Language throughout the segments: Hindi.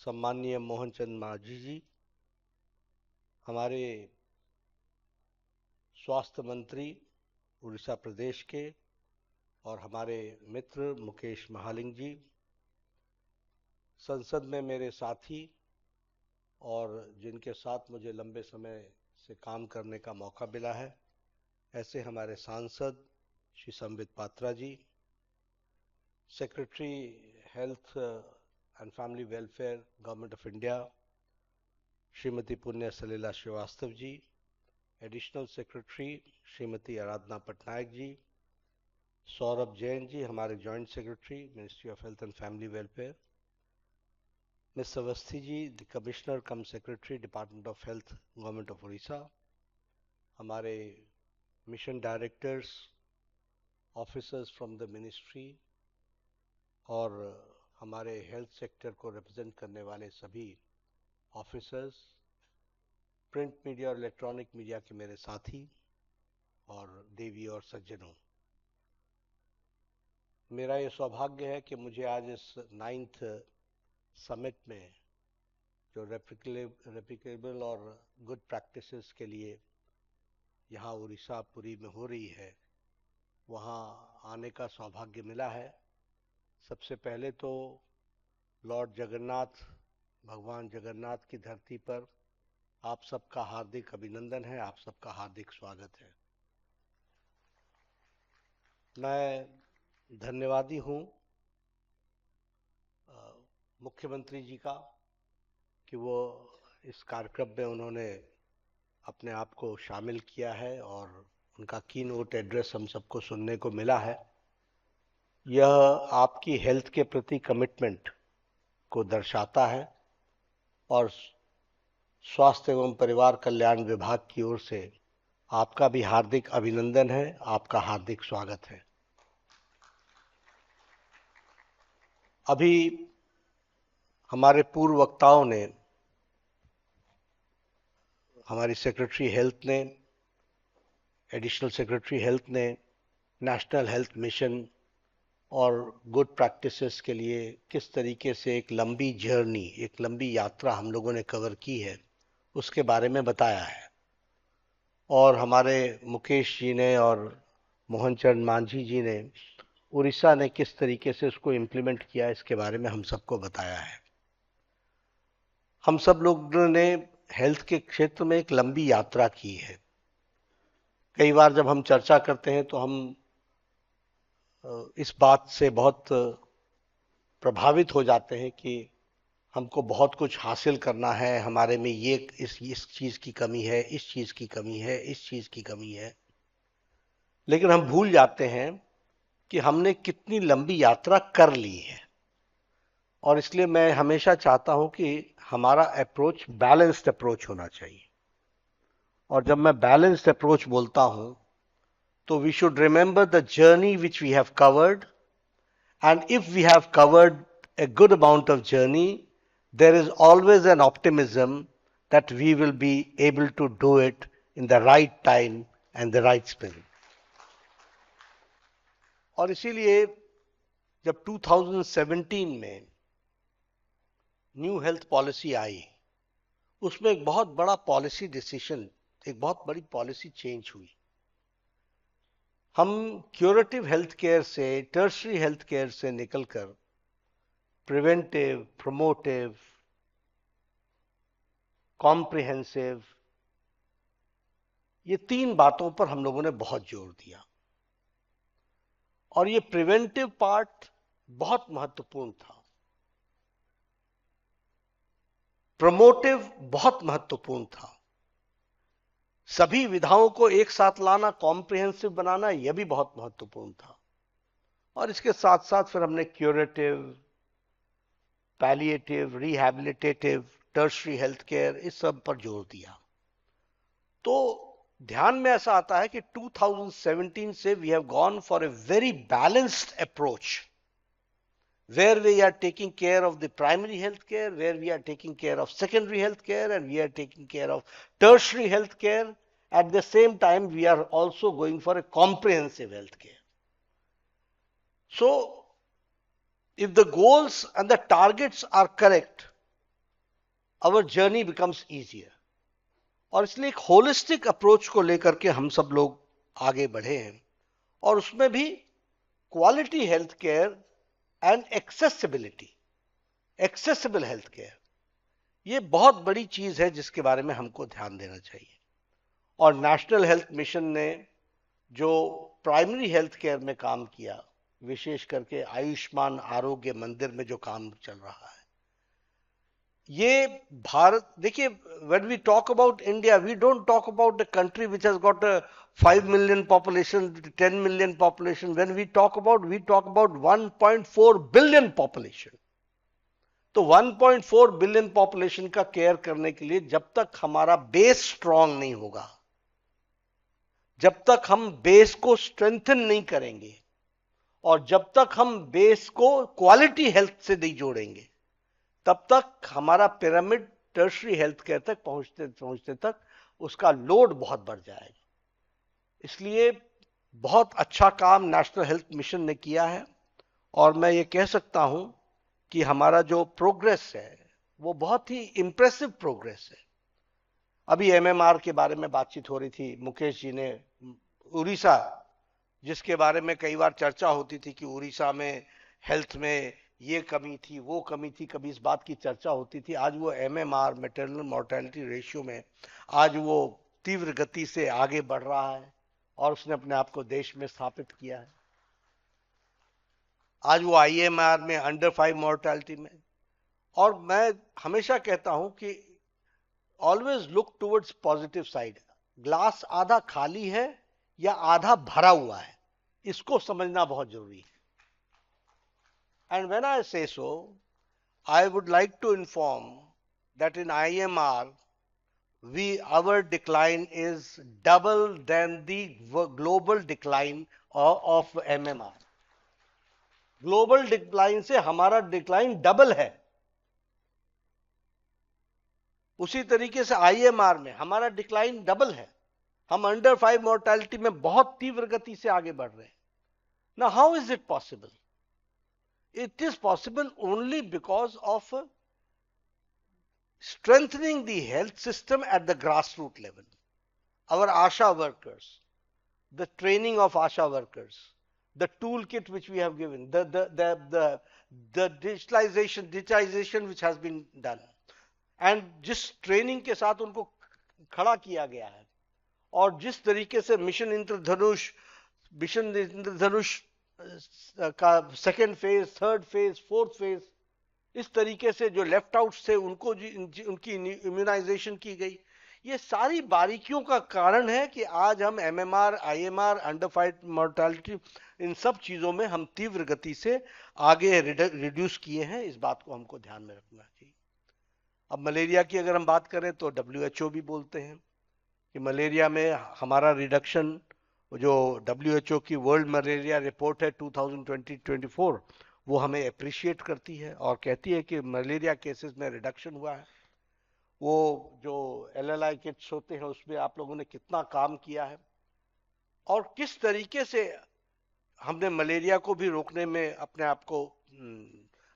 सम्माननीय मोहनचंद मांझी जी, हमारे स्वास्थ्य मंत्री उड़ीसा प्रदेश के, और हमारे मित्र मुकेश महालिंग जी, संसद में मेरे साथी और जिनके साथ मुझे लंबे समय से काम करने का मौका मिला है, ऐसे हमारे सांसद Shri Sambit Patra ji, secretary health and family welfare government of India Shrimati Punya Salila Srivastava ji, additional secretary Shrimati Aradhana Patnaik ji, Saurabh Jain ji, हमारे joint secretary ministry of health and family welfare, miss Awasthi ji, the commissioner cum secretary department of health government of Orissa, हमारे mission directors, officers from the ministry और हमारे हेल्थ सेक्टर को रिप्रेजेंट करने वाले सभी ऑफिसर्स, प्रिंट मीडिया और इलेक्ट्रॉनिक मीडिया के मेरे साथी और देवी और सज्जनों, मेरा ये सौभाग्य है कि मुझे आज इस 9th समिट में जो रेप्लिकेबल और गुड प्रैक्टिसेस के लिए यहाँ उड़ीसा पुरी में हो रही है, वहाँ आने का सौभाग्य मिला है। सबसे पहले तो लॉर्ड जगन्नाथ, भगवान जगन्नाथ की धरती पर आप सबका हार्दिक अभिनंदन है, आप सबका हार्दिक स्वागत है। मैं धन्यवादी हूँ मुख्यमंत्री जी का कि वो इस कार्यक्रम में उन्होंने अपने आप को शामिल किया है और उनका कीनोट एड्रेस हम सबको सुनने को मिला है। यह आपकी हेल्थ के प्रति कमिटमेंट को दर्शाता है और स्वास्थ्य एवं परिवार कल्याण विभाग की ओर से आपका भी हार्दिक अभिनंदन है, आपका हार्दिक स्वागत है। अभी हमारे पूर्व वक्ताओं ने, हमारी सेक्रेटरी हेल्थ ने, एडिशनल सेक्रेटरी हेल्थ ने नेशनल हेल्थ मिशन और गुड प्रैक्टिसेस के लिए किस तरीके से एक लंबी जर्नी, एक लंबी यात्रा हम लोगों ने कवर की है, उसके बारे में बताया है। और हमारे मुकेश जी ने और मोहनचंद मांझी जी ने उड़ीसा ने किस तरीके से उसको इम्प्लीमेंट किया, इसके बारे में हम सबको बताया है। हम सब लोगों ने हेल्थ के क्षेत्र में एक लंबी यात्रा की है। कई बार जब हम चर्चा करते हैं तो हम इस बात से बहुत प्रभावित हो जाते हैं कि हमको बहुत कुछ हासिल करना है, हमारे में ये इस चीज़ की कमी है, इस चीज़ की कमी है, इस चीज़ की कमी है, लेकिन हम भूल जाते हैं कि हमने कितनी लंबी यात्रा कर ली है। और इसलिए मैं हमेशा चाहता हूं कि हमारा अप्रोच बैलेंस्ड अप्रोच होना चाहिए। और जब मैं बैलेंस्ड अप्रोच बोलता हूं तो we should remember the journey which we have covered, and if we have covered a good amount of journey, there is always an optimism that we will be able to do it in the right time and the right spirit. और इसीलिए जब 2017 में न्यू हेल्थ पॉलिसी आई, उसमें एक बहुत बड़ा पॉलिसी डिसीजन, एक बहुत बड़ी पॉलिसी चेंज हुई। हम क्यूरेटिव हेल्थ केयर से, टर्शरी हेल्थ केयर से निकलकर प्रिवेंटिव, प्रोमोटिव, कॉम्प्रिहेंसिव, ये 3 बातों पर हम लोगों ने बहुत जोर दिया। और ये प्रिवेंटिव पार्ट बहुत महत्वपूर्ण था, प्रोमोटिव बहुत महत्वपूर्ण था, सभी विधाओं को एक साथ लाना, कॉम्प्रिहेंसिव बनाना, यह भी बहुत महत्वपूर्ण था। और इसके साथ साथ फिर हमने curative, palliative, rehabilitative, tertiary health care, इस सब पर जोर दिया। तो ध्यान में ऐसा आता है कि 2017 से we have gone for a very balanced approach, where we are taking care of the primary health care, where we are taking care of secondary health care, and we are taking care of tertiary health care. At the same time, we are also going for a comprehensive health care. So, if the goals and the targets are correct, our journey becomes easier. और इसलिए एक होलिस्टिक अप्रोच को लेकर के हम सब लोग आगे बढ़े हैं, और उसमें भी quality health care and accessible health care, ये बहुत बड़ी चीज है जिसके बारे में हमको ध्यान देना चाहिए। और नेशनल हेल्थ मिशन ने जो प्राइमरी हेल्थ केयर में काम किया, विशेष करके आयुष्मान आरोग्य मंदिर में जो काम चल रहा है, ये भारत, देखिए, when we talk about India, we don't talk about a country which has got a 5 million population, 10 million population. When we talk about 1.4 billion population. तो 1.4 बिलियन पॉपुलेशन का केयर करने के लिए जब तक हमारा बेस स्ट्रांग नहीं होगा, जब तक हम बेस को स्ट्रेंथन नहीं करेंगे, और जब तक हम बेस को क्वालिटी हेल्थ से नहीं जोड़ेंगे, तब तक हमारा पिरामिड टर्शरी हेल्थ केयर तक पहुंचते तक उसका लोड बहुत बढ़ जाएगा। इसलिए बहुत अच्छा काम नेशनल हेल्थ मिशन ने किया है, और मैं ये कह सकता हूं कि हमारा जो प्रोग्रेस है वो बहुत ही इंप्रेसिव प्रोग्रेस है। अभी एमएमआर के बारे में बातचीत हो रही थी, मुकेश जी ने उड़ीसा, जिसके बारे में कई बार चर्चा होती थी कि उड़ीसा में हेल्थ में ये कमी थी, वो कमी थी, कभी इस बात की चर्चा होती थी। आज वो एमएमआर, मैटरनल मोर्टेलिटी रेशियो में आज वो तीव्र गति से आगे बढ़ रहा है, और उसने अपने आप को देश में स्थापित किया है। आज वो आईएमआर में अंडर 5 मोर्टेलिटी में। और मैं हमेशा कहता हूं कि always look towards positive side. Glass आधा खाली है या आधा भरा हुआ है, इसको समझना बहुत जरूरी है। And when I say so, I would like to inform that in IMR, our decline is double than the global decline of MMR. Global decline से हमारा डिक्लाइन डबल है। उसी तरीके से आईएमआर में हमारा डिक्लाइन डबल है। हम अंडर 5 मोर्टेलिटी में बहुत तीव्र गति से आगे बढ़ रहे हैं। Now, how is it possible? It is possible only because of strengthening the health system at the grassroots level. Our ASHA workers, the training of ASHA workers, the toolkit which we have given, the digitization which has been done, and जिस ट्रेनिंग के साथ उनको खड़ा किया गया है, और जिस तरीके से मिशन इंद्रधनुष का second phase, third phase, fourth phase, इस तरीके से जो लेफ्ट आउट थे उनको उनकी इम्यूनाइजेशन की गई, ये सारी बारीकियों का कारण है कि आज हम एमएमआर, आईएमआर, अंडर 5 मोर्टेलिटी, इन सब चीजों में हम तीव्र गति से आगे रिड्यूस किए हैं। इस बात को हमको ध्यान में रखना चाहिए। अब मलेरिया की अगर हम बात करें तो WHO भी बोलते हैं कि मलेरिया में हमारा रिडक्शन, जो WHO की वर्ल्ड मलेरिया रिपोर्ट है 2020-24, वो हमें अप्रिशिएट करती है और कहती है कि मलेरिया केसेस में रिडक्शन हुआ है। वो जो LLI किट्स होते हैं उसमें आप लोगों ने कितना काम किया है, और किस तरीके से हमने मलेरिया को भी रोकने में अपने आप को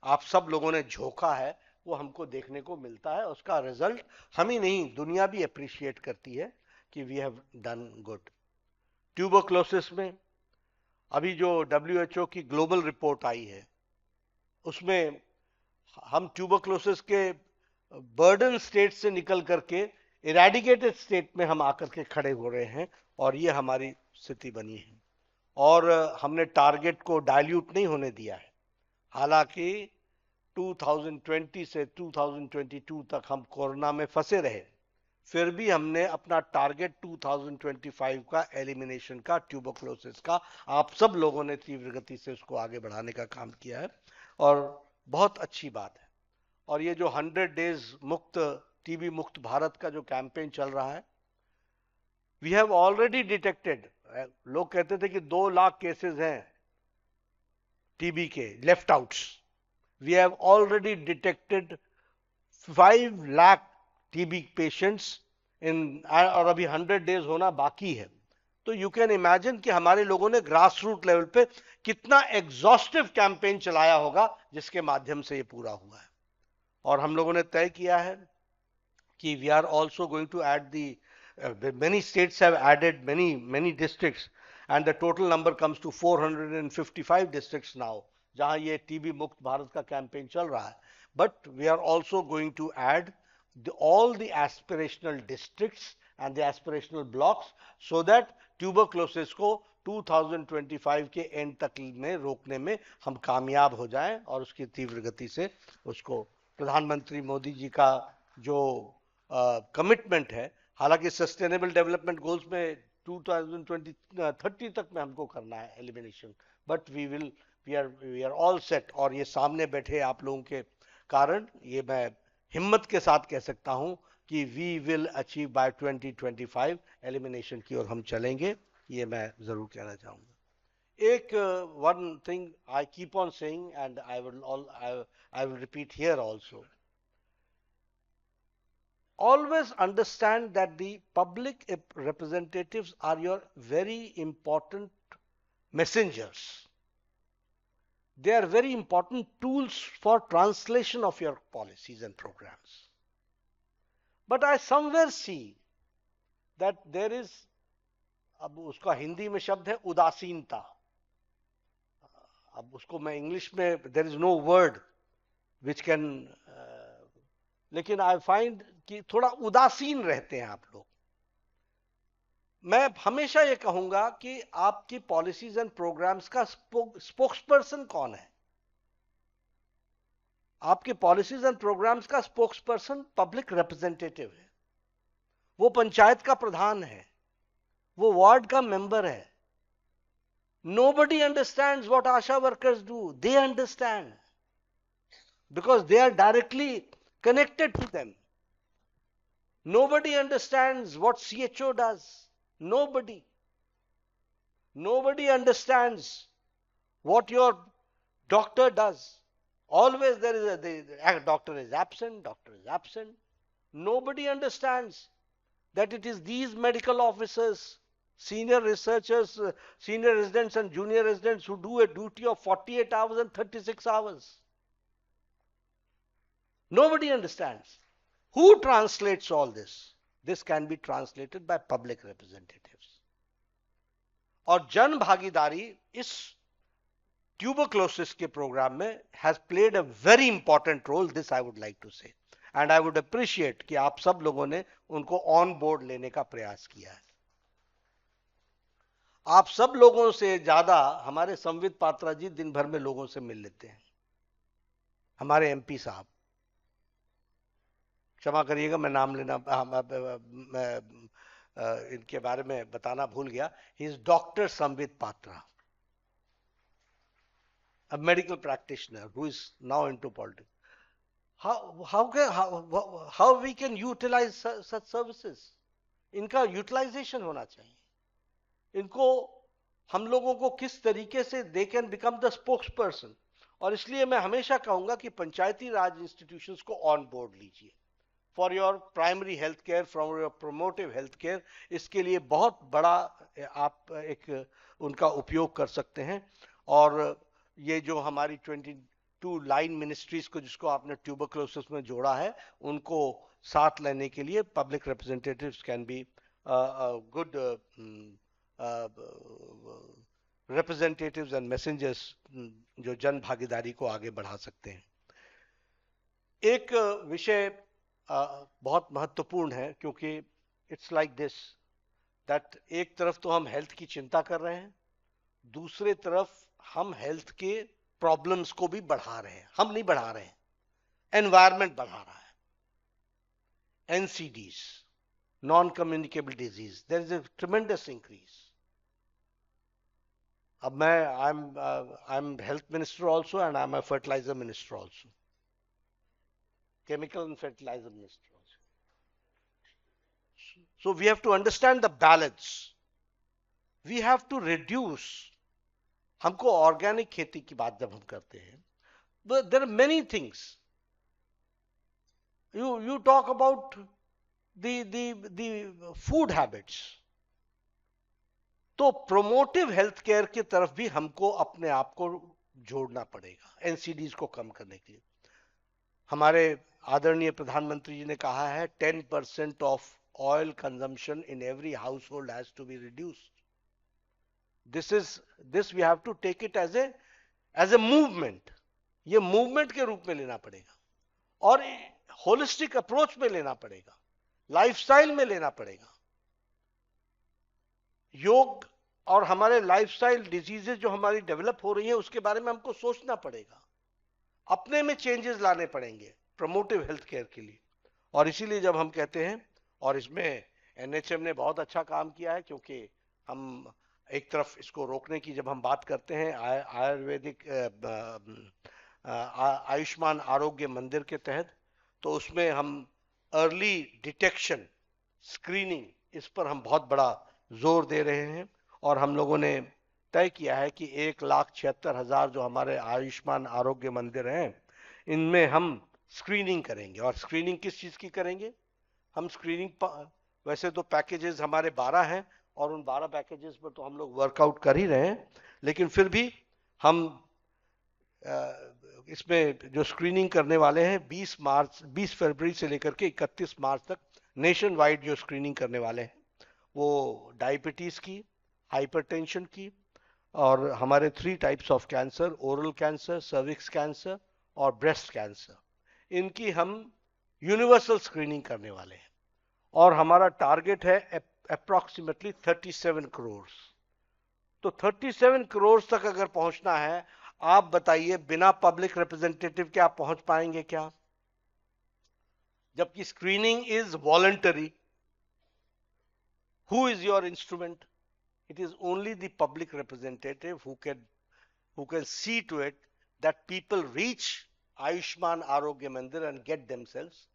आप सब लोगों ने झोंका है, वो हमको देखने को मिलता है। उसका रिजल्ट हम ही नहीं, दुनिया भी अप्रिशिएट करती है कि we have done good. Tuberculosis में अभी जो WHO की ग्लोबल रिपोर्ट आई है, उसमें हम ट्यूबरक्लोसिस के बर्डन स्टेट से निकल करके इरेडिकेटेड स्टेट में हम आकर के खड़े हो रहे हैं, और ये हमारी स्थिति बनी है। और हमने टारगेट को डाइल्यूट नहीं होने दिया है। हालांकि 2020 से 2022 तक हम कोरोना में फंसे रहे, फिर भी हमने अपना टारगेट 2025 का एलिमिनेशन का, ट्यूबरक्लोसिस का, आप सब लोगों ने तीव्र गति से उसको आगे बढ़ाने का काम किया है, और बहुत अच्छी बात है। और ये जो 100 डेज मुक्त, टीबी मुक्त भारत का जो कैंपेन चल रहा है, वी हैव ऑलरेडी डिटेक्टेड, लोग कहते थे कि 2 लाख केसेस हैं टीबी के left outs, we have already detected 5 lakh TB patients in, और अभी 100 डेज होना बाकी है। तो यू कैन इमेजिन कि हमारे लोगों ने ग्रास रूट लेवल पे कितना एग्जॉस्टिव कैंपेन चलाया होगा जिसके माध्यम से ये पूरा हुआ है। और हम लोगों ने तय किया है कि we are also going to add the many states have added many districts and the total number comes to 455 districts now जहां ये टीबी मुक्त भारत का कैंपेन चल रहा है. But we are also going to add all the aspirational districts and the aspirational blocks so that tuberculosis को 2025 के एंड तक में रोकने में हम कामयाब हो जाएं और उसकी तीव्र गति से उसको प्रधानमंत्री मोदी जी का जो कमिटमेंट है, हालांकि सस्टेनेबल डेवलपमेंट गोल्स में 2030 तक में हमको करना है elimination, but we are all set. और ये सामने बैठे आप लोगों के कारण ये मैं हिम्मत के साथ कह सकता हूं कि we will achieve by 2025 elimination की ओर हम चलेंगे. ये मैं जरूर कहना चाहूंगा. एक one thing I keep on saying and I will repeat here also. Always understand that the public representatives are your very important messengers. They are very important tools for translation of your policies and programs. But I somewhere see that there is, अब उसका हिंदी में शब्द है उदासीनता. अब उसको मैं इंग्लिश में there is no word which can लेकिन आई फाइंड कि थोड़ा उदासीन रहते हैं आप लोग. मैं हमेशा ये कहूंगा कि आपकी पॉलिसीज एंड प्रोग्राम्स का स्पोक्सपर्सन कौन है? आपके पॉलिसीज एंड प्रोग्राम्स का स्पोक्सपर्सन पब्लिक रिप्रेजेंटेटिव है. वो पंचायत का प्रधान है, वो वार्ड का मेंबर है. Nobody understands what ASHA workers do. They understand because they are directly connected to them. Nobody understands what CHO does. Nobody. Nobody understands what your doctor does. Always there is the doctor is absent, doctor is absent. Nobody understands that it is these medical officers, senior researchers, senior residents and junior residents who do a duty of 48 hours and 36 hours. Nobody understands. Who translates all this? This can be translated by public representatives. और जन भागीदारी इस tuberculosis के प्रोग्राम में has played a very important role. This I would like to say. And I would appreciate कि आप सब लोगों ने उनको on board लेने का प्रयास किया है. आप सब लोगों से ज्यादा हमारे संवित पात्रा जी दिन भर में लोगों से मिल लेते हैं. हमारे एमपी साहब, क्षमा करिएगा मैं नाम लेना इनके बारे में बताना भूल गया. He is doctor Sambit Patra, a medical practitioner who is now into politics. How we can utilize such services? इनका यूटिलाइजेशन होना चाहिए. इनको हम लोगों को किस तरीके से they can become the spokesperson. और इसलिए मैं हमेशा कहूंगा कि पंचायती राज इंस्टीट्यूशंस को ऑन बोर्ड लीजिए for your primary health care, from your promotive health care. इसके लिए बहुत बड़ा आप एक उनका उपयोग कर सकते हैं. और ये जो हमारी 22 लाइन मिनिस्ट्रीज को जिसको आपने ट्यूबरक्लोसिस में जोड़ा है, उनको साथ लेने के लिए public representatives can be good representatives and messengers जो जन भागीदारी को आगे बढ़ा सकते हैं. एक विषय बहुत महत्वपूर्ण है क्योंकि इट्स लाइक दिस दैट एक तरफ तो हम हेल्थ की चिंता कर रहे हैं, दूसरे तरफ हम हेल्थ के प्रॉब्लम्स को भी बढ़ा रहे हैं. हम नहीं बढ़ा रहे हैं, एनवायरमेंट बढ़ा रहा है. NCDs, non communicable disease, there is a tremendous increase. अब मैं I am health minister also and I am a fertilizer minister also, chemical and fertilizer minister also. So we have to understand the balance. We have to reduce. हमको ऑर्गेनिक खेती की बात जब हम करते हैं, there are many things. You talk about the food habits. तो प्रोमोटिव हेल्थ केयर की तरफ भी हमको अपने आप को जोड़ना पड़ेगा एनसीडीज को कम करने के लिए. हमारे आदरणीय प्रधानमंत्री जी ने कहा है 10% of oil consumption in every household has to be reduced. This we have to take it as a movement. ये मूवमेंट के रूप में लेना पड़ेगा और होलिस्टिक अप्रोच में लेना पड़ेगा, लाइफस्टाइल में लेना पड़ेगा. योग और हमारे लाइफस्टाइल डिजीजेज जो हमारी डेवलप हो रही है उसके बारे में हमको सोचना पड़ेगा, अपने में चेंजेस लाने पड़ेंगे प्रमोटिव हेल्थ केयर के लिए. और इसीलिए जब हम कहते हैं, और इसमें एनएचएम ने बहुत अच्छा काम किया है, क्योंकि हम एक तरफ इसको रोकने की जब हम बात करते हैं आयुर्वेदिक आयुष्मान आरोग्य मंदिर के तहत, तो उसमें हम अर्ली डिटेक्शन स्क्रीनिंग, इस पर हम बहुत बड़ा जोर दे रहे हैं. और हम लोगों ने तय किया है कि 1,76,000 जो हमारे आयुष्मान आरोग्य मंदिर हैं, इनमें हम स्क्रीनिंग करेंगे. और स्क्रीनिंग किस चीज की करेंगे? हम स्क्रीनिंग, वैसे तो पैकेजेस हमारे 12 हैं और उन 12 पैकेजेस पर तो हम लोग वर्कआउट कर ही रहे हैं, लेकिन फिर भी हम इसमें जो स्क्रीनिंग करने वाले हैं 20 फरवरी से लेकर के 31 मार्च तक नेशन वाइड जो स्क्रीनिंग करने वाले हैं, वो डायबिटीज की, हाइपरटेंशन की, और हमारे 3 types of cancer, oral cancer, cervix cancer और ब्रेस्ट कैंसर, इनकी हम यूनिवर्सल स्क्रीनिंग करने वाले हैं. और हमारा टारगेट है अप्रॉक्सीमेटली 37 करोड़. तो 37 करोड़ तक अगर पहुंचना है, आप बताइए बिना पब्लिक रिप्रेजेंटेटिव के आप पहुंच पाएंगे क्या? जबकि screening is voluntary. Who is your instrument? It is only the public representative who can see to it that people reach Ayushman Arogya Mandir and get themselves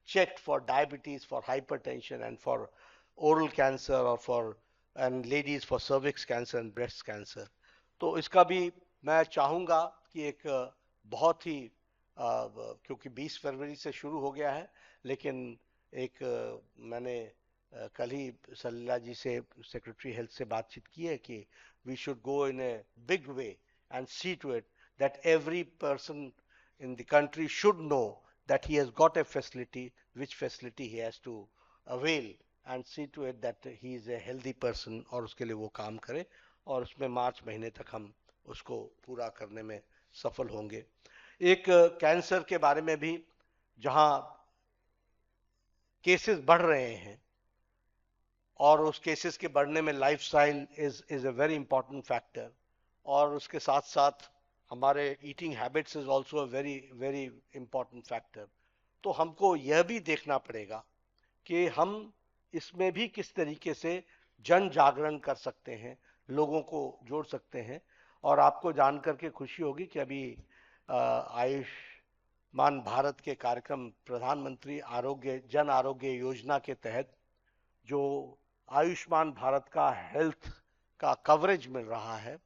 checked for diabetes, for hypertension, and for oral cancer, or and ladies for cervix cancer and breast cancer. तो इसका भी मैं चाहूँगा कि एक बहुत ही क्योंकि 20 फरवरी से शुरू हो गया है, लेकिन एक मैंने कल ही सलीला जी से, सेक्रेटरी हेल्थ से बातचीत की है कि we should go in a big way and see to it that every person in the country should know that he has got a facility, which facility he has to avail, and see to it that he is a healthy person, और उसके लिए वो काम करे, और उसमें मार्च महीने तक हम उसको पूरा करने में सफल होंगे. एक कैंसर के बारे में भी, जहां केसेस बढ़ रहे हैं और उस केसेस के बढ़ने में lifestyle is a very important factor, और उसके साथ साथ हमारे eating habits is also a very very important factor. तो हमको यह भी देखना पड़ेगा कि हम इसमें भी किस तरीके से जन जागरण कर सकते हैं, लोगों को जोड़ सकते हैं. और आपको जान करके खुशी होगी कि अभी आयुष्मान भारत के कार्यक्रम, प्रधानमंत्री जन आरोग्य योजना के तहत जो आयुष्मान भारत का हेल्थ का कवरेज मिल रहा है,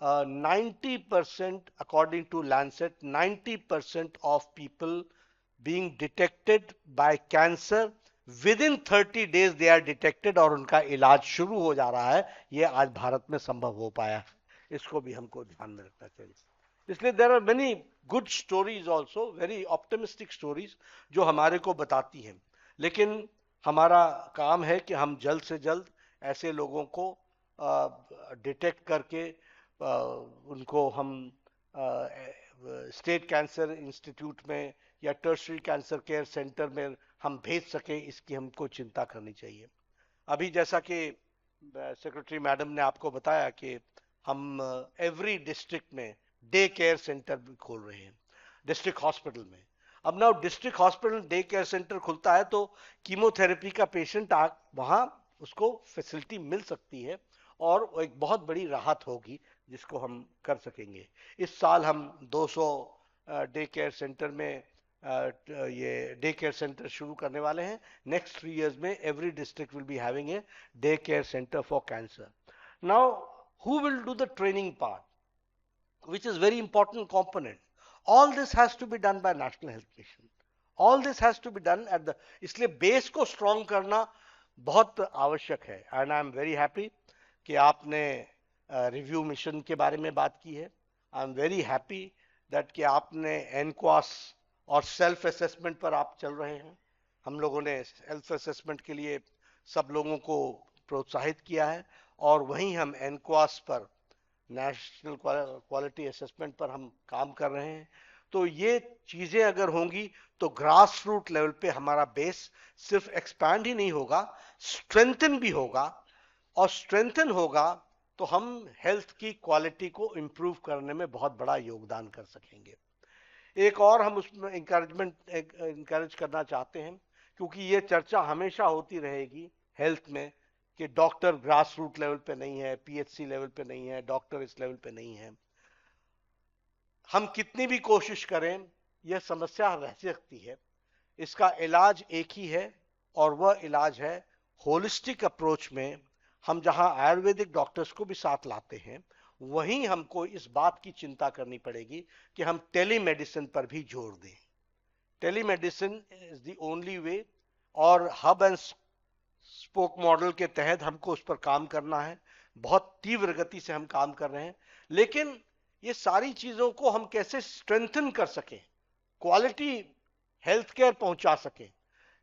90% according to Lancet, 90% of people being detected by cancer within 30 days they are detected, और उनका इलाज शुरू हो जा रहा है. ये आज भारत में संभव हो पाया है, इसको भी हमको ध्यान में रखना चाहिए. इसलिए there are many good stories also, very optimistic stories, जो हमारे को बताती हैं. लेकिन हमारा काम है कि हम जल्द से जल्द ऐसे लोगों को डिटेक्ट करके उनको हम स्टेट कैंसर इंस्टीट्यूट में या टर्शरी कैंसर केयर सेंटर में हम भेज सकें, इसकी हमको चिंता करनी चाहिए. अभी जैसा कि सेक्रेटरी मैडम ने आपको बताया कि हम एवरी डिस्ट्रिक्ट में डे केयर सेंटर भी खोल रहे हैं, डिस्ट्रिक्ट हॉस्पिटल में. अब ना district hospital day care centre खुलता है तो कीमोथेरेपी का पेशेंट वहां उसको फैसिलिटी मिल सकती है, और एक बहुत बड़ी राहत होगी जिसको हम कर सकेंगे. इस साल हम 200 डे केयर सेंटर में ये डे केयर सेंटर शुरू करने वाले हैं. नेक्स्ट 3 years में every district will be having a day care centre for cancer. Now who will do the training part, which is very important component? All this has to be done by National Health Mission. All this has to be done at the, इसलिए बेस को स्ट्रॉन्ग करना बहुत आवश्यक है. And I am very happy कि आपने रिव्यू मिशन के बारे में बात की है. I am very happy that कि आपने एनक्वास और सेल्फ असेसमेंट पर आप चल रहे हैं। हम लोगों ने सेल्फ असेसमेंट के लिए सब लोगों को प्रोत्साहित किया है, और वहीं हम एनक्वास पर, नेशनल क्वालिटी असेसमेंट पर हम काम कर रहे हैं। तो ये चीजें अगर होंगी तो ग्रास रूट लेवल पे हमारा बेस सिर्फ एक्सपैंड ही नहीं होगा, स्ट्रेंथन भी होगा, और स्ट्रेंथन होगा तो हम हेल्थ की क्वालिटी को इंप्रूव करने में बहुत बड़ा योगदान कर सकेंगे। एक और हम उसमें इंकरेज करना चाहते हैं, क्योंकि ये चर्चा हमेशा होती रहेगी हेल्थ में कि डॉक्टर ग्रास रूट लेवल पे नहीं है, पीएचसी लेवल पे नहीं है, डॉक्टर इस लेवल पे नहीं है। हम कितनी भी कोशिश करें यह समस्या रह सकती है। इसका इलाज एक ही है, और वह इलाज है होलिस्टिक अप्रोच में। हम जहां आयुर्वेदिक डॉक्टर्स को भी साथ लाते हैं, वहीं हमको इस बात की चिंता करनी पड़ेगी कि हम टेलीमेडिसिन पर भी जोर दें। Telemedicine is the only way, और हब एंड स्पोक मॉडल के तहत हमको उस पर काम करना है। बहुत तीव्र गति से हम काम कर रहे हैं, लेकिन ये सारी चीजों को हम कैसे स्ट्रेंथन कर सकें, क्वालिटी हेल्थ केयर पहुंचा सकें,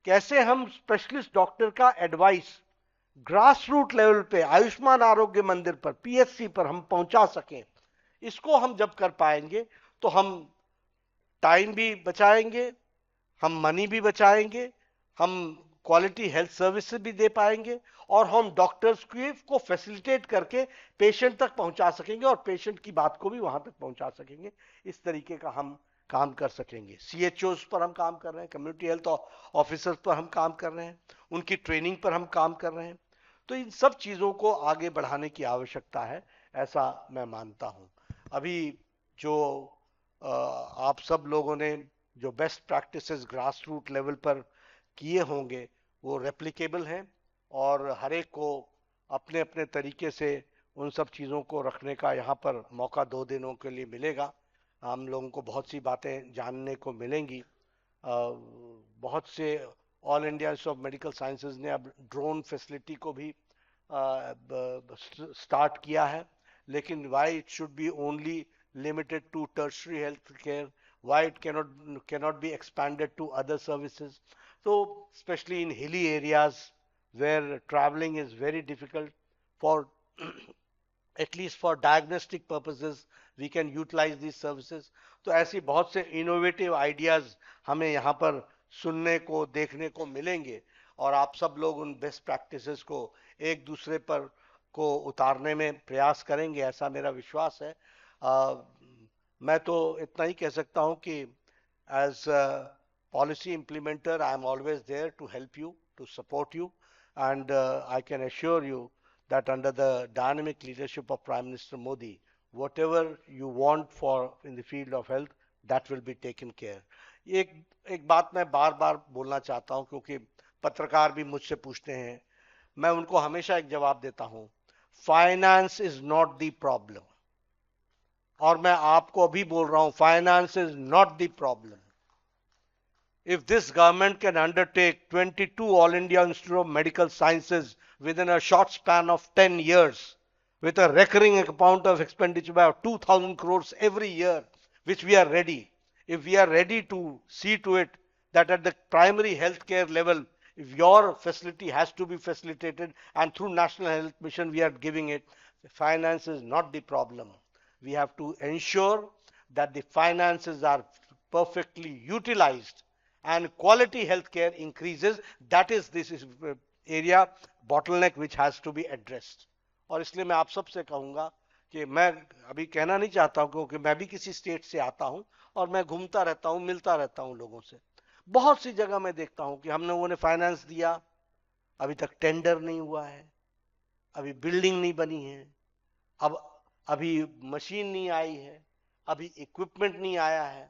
कैसे हम स्पेशलिस्ट डॉक्टर का एडवाइस ग्रास रूट लेवल पे आयुष्मान आरोग्य मंदिर पर, पीएचसी पर हम पहुंचा सकें, इसको हम जब कर पाएंगे तो हम टाइम भी बचाएंगे, हम मनी भी बचाएंगे, हम क्वालिटी हेल्थ सर्विसेज भी दे पाएंगे, और हम डॉक्टर्स को फैसिलिटेट करके पेशेंट तक पहुंचा सकेंगे, और पेशेंट की बात को भी वहां तक पहुंचा सकेंगे। इस तरीके का हम काम कर सकेंगे। सीएचओस पर हम काम कर रहे हैं, कम्युनिटी हेल्थ ऑफिसर्स पर हम काम कर रहे हैं, उनकी ट्रेनिंग पर हम काम कर रहे हैं। तो इन सब चीजों को आगे बढ़ाने की आवश्यकता है, ऐसा मैं मानता हूं। अभी जो आप सब लोगों ने जो best practices grass root level पर किए होंगे वो रेप्लिकेबल हैं, और हर एक को अपने अपने तरीके से उन सब चीज़ों को रखने का यहाँ पर मौका 2 दिनों के लिए मिलेगा। हम लोगों को बहुत सी बातें जानने को मिलेंगी। बहुत से all India institute of medical sciences ने अब ड्रोन फैसिलिटी को भी स्टार्ट किया है, लेकिन why it should be only limited to tertiary health care, why it cannot be expanded to other services. So especially in hilly areas where traveling is very difficult, for at least for diagnostic purposes we can utilize these services. तो ऐसी बहुत से innovative ideas हमें यहाँ पर सुनने को देखने को मिलेंगे, और आप सब लोग उन बेस्ट प्रैक्टिसेस को एक दूसरे पर को उतारने में प्रयास करेंगे, ऐसा मेरा विश्वास है। मैं तो इतना ही कह सकता हूं कि as policy implementer I am always there to help you, to support you, and I can assure you that under the dynamic leadership of Prime Minister Modi, whatever you want for in the field of health, that will be taken care. एक बात मैं बार बार बोलना चाहता हूं, क्योंकि पत्रकार भी मुझसे पूछते हैं, मैं उनको हमेशा एक जवाब देता हूं, finance is not the problem. और मैं आपको अभी बोल रहा हूं, finance is not the problem. If this government can undertake 22 All India Institute of Medical Sciences within a short span of 10 years, with a recurring amount of expenditure by 2,000 crores every year, which we are ready, if we are ready to see to it that at the primary healthcare level, if your facility has to be facilitated, and through National Health Mission we are giving it, finance is not the problem. We have to ensure that the finances are perfectly utilized and quality healthcare increases. That is this is area bottleneck which has to be addressed. और इसलिए मैं आप सबसे कहूंगा कि मैं अभी कहना नहीं चाहता हूं, क्योंकि मैं भी किसी स्टेट से आता हूं और मैं घूमता रहता हूं, मिलता रहता हूं लोगों से। बहुत सी जगह मैं देखता हूं कि हम लोगों ने फाइनेंस दिया, अभी तक टेंडर नहीं हुआ है, अभी बिल्डिंग नहीं बनी है, अब अभी मशीन नहीं आई है, अभी इक्विपमेंट नहीं आया है।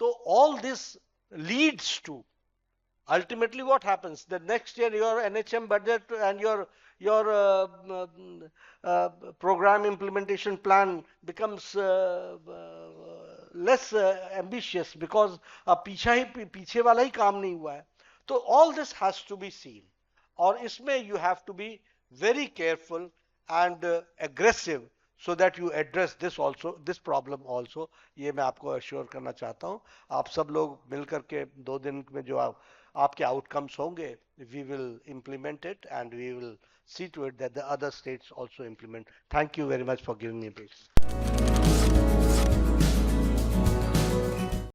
तो all this leads to ultimately what happens the next year, your NHM budget and your program implementation plan becomes less ambitious, because पीछे वाला ही काम नहीं हुआ है। तो all this has to be seen, और इसमें you have to be very careful and aggressive so that you address this also, this problem also. ये मैं आपको अश्योर करना चाहता हूँ। आप सब लोग मिलकर के 2 दिन में जो आपके आउटकम्स होंगे, we will implement it and we will see to it that the other states also implement. Thank you very much for giving me this.